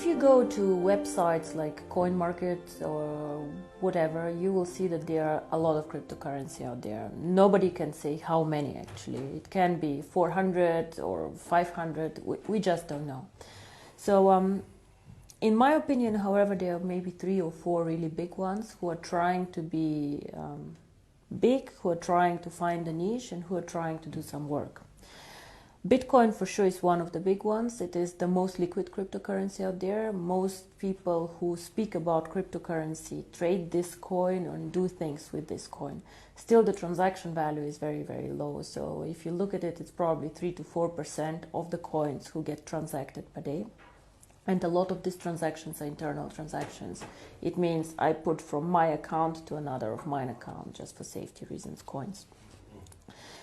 you go to websites like CoinMarket or whatever, you will see that there are a lot of cryptocurrency out there. Nobody can say how many actually. It can be 400 or 500. We just don't know. So in my opinion, however, there are maybe 3 or 4 really big ones who are trying to be big, who are trying to find a niche, and who are trying to do some work. Bitcoin for sure is one of the big ones. It is the most liquid cryptocurrency out there. Most people who speak about cryptocurrency trade this coin and do things with this coin. Still, the transaction value is very, very low. So if you look at it, it's probably 3 to 4% of the coins who get transacted per day. And a lot of these transactions are internal transactions. It means I put from my account to another of mine account, just for safety reasons, coins.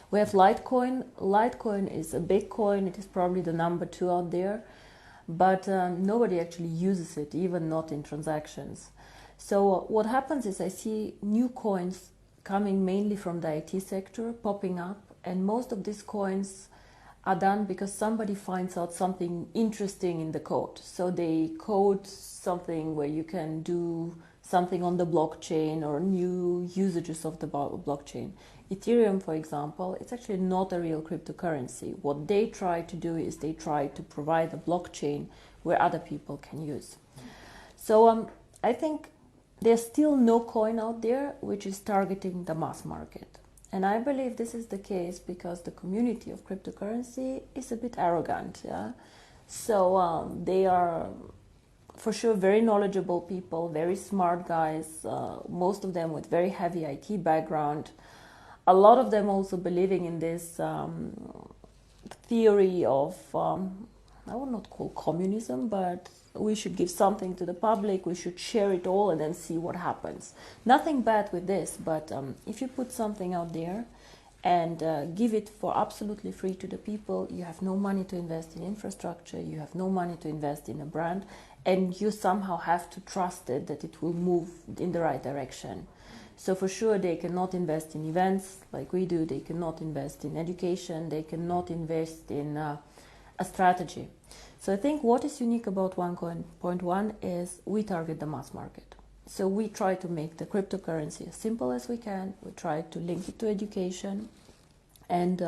We have Litecoin. Litecoin is a big coin. It is probably the number 2 out there, but nobody actually uses it, even not in transactions. So what happens is I see new coins coming mainly from the IT sector popping up, and most of these coins are done because somebody finds out something interesting in the code. So they code something where you can do something on the blockchain or new usages of the blockchain. Ethereum, for example, it's actually not a real cryptocurrency. What they try to do is they try to provide a blockchain where other people can use. So I think there's still no coin out there which is targeting the mass market. And I believe this is the case because the community of cryptocurrency is a bit arrogant. Yeah? So they are for sure very knowledgeable people, very smart guys, most of them with very heavy IT background. A lot of them also believing in this theory of, I would not call communism, but we should give something to the public, we should share it all and then see what happens. Nothing bad with this, but if you put something out there and give it for absolutely free to the people, you have no money to invest in infrastructure, you have no money to invest in a brand, and you somehow have to trust it that it will move in the right direction. So for sure they cannot invest in events like we do, they cannot invest in education, they cannot invest in a strategy. So I think what is unique about OneCoin.1 is we target the mass market. So we try to make the cryptocurrency as simple as we can, we try to link it to education, and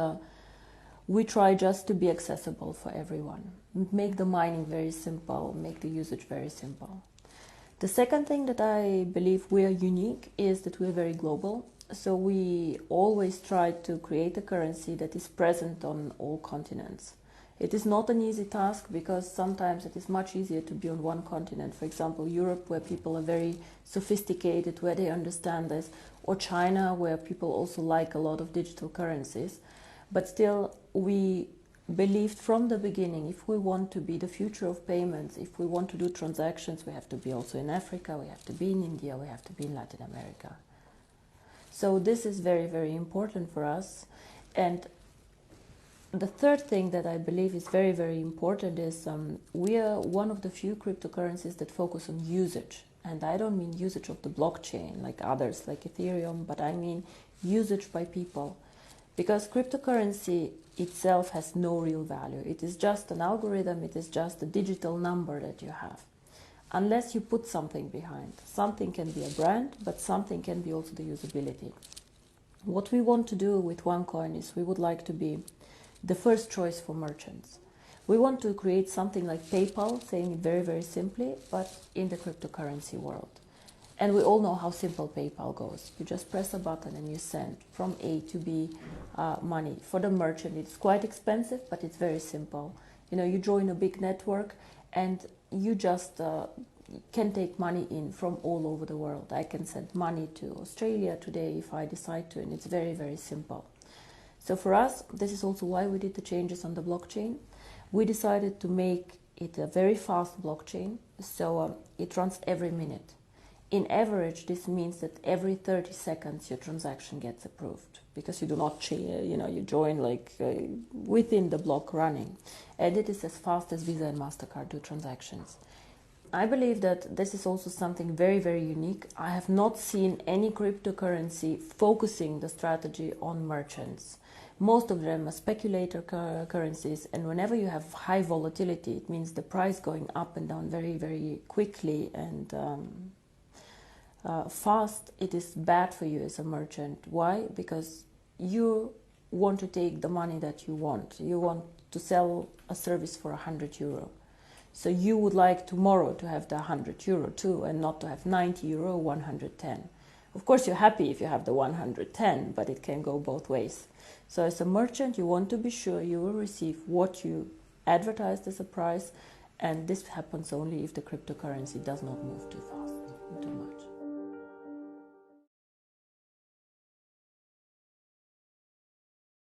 we try just to be accessible for everyone. Make the mining very simple, make the usage very simple. The second thing that I believe we are unique is that we're very global. So we always try to create a currency that is present on all continents. It is not an easy task because sometimes it is much easier to be on one continent. For example, Europe, where people are very sophisticated, where they understand this, or China, where people also like a lot of digital currencies. But still, we believed from the beginning, if we want to be the future of payments, if we want to do transactions, we have to be also in Africa, we have to be in India, we have to be in Latin America. So this is very, very important for us. And the third thing that I believe is very, very important is we are one of the few cryptocurrencies that focus on usage. And I don't mean usage of the blockchain like others, like Ethereum, but I mean usage by people. Because cryptocurrency itself has no real value. It is just an algorithm, it is just a digital number that you have. Unless you put something behind. Something can be a brand, but something can be also the usability. What we want to do with OneCoin is we would like to be the first choice for merchants. We want to create something like PayPal, saying it very, very simply, but in the cryptocurrency world. And we all know how simple PayPal goes. You just press a button and you send from A to B money. For the merchant, it's quite expensive, but it's very simple. You know, you join a big network and you just can take money in from all over the world. I can send money to Australia today if I decide to, and it's very, very simple. So for us, this is also why we did the changes on the blockchain. We decided to make it a very fast blockchain, so it runs every minute. In average, this means that every 30 seconds your transaction gets approved because you do not, you join like within the block running. And it is as fast as Visa and MasterCard do transactions. I believe that this is also something very, very unique. I have not seen any cryptocurrency focusing the strategy on merchants. Most of them are speculator currencies, and whenever you have high volatility, it means the price going up and down very, very quickly and fast. It is bad for you as a merchant. Why? Because you want to take the money that you want. You want to sell a service for €100. So you would like tomorrow to have the €100 too, and not to have €90 or 110. Of course, you're happy if you have the 110, but it can go both ways. So as a merchant, you want to be sure you will receive what you advertised as a price, and this happens only if the cryptocurrency does not move too fast, too much.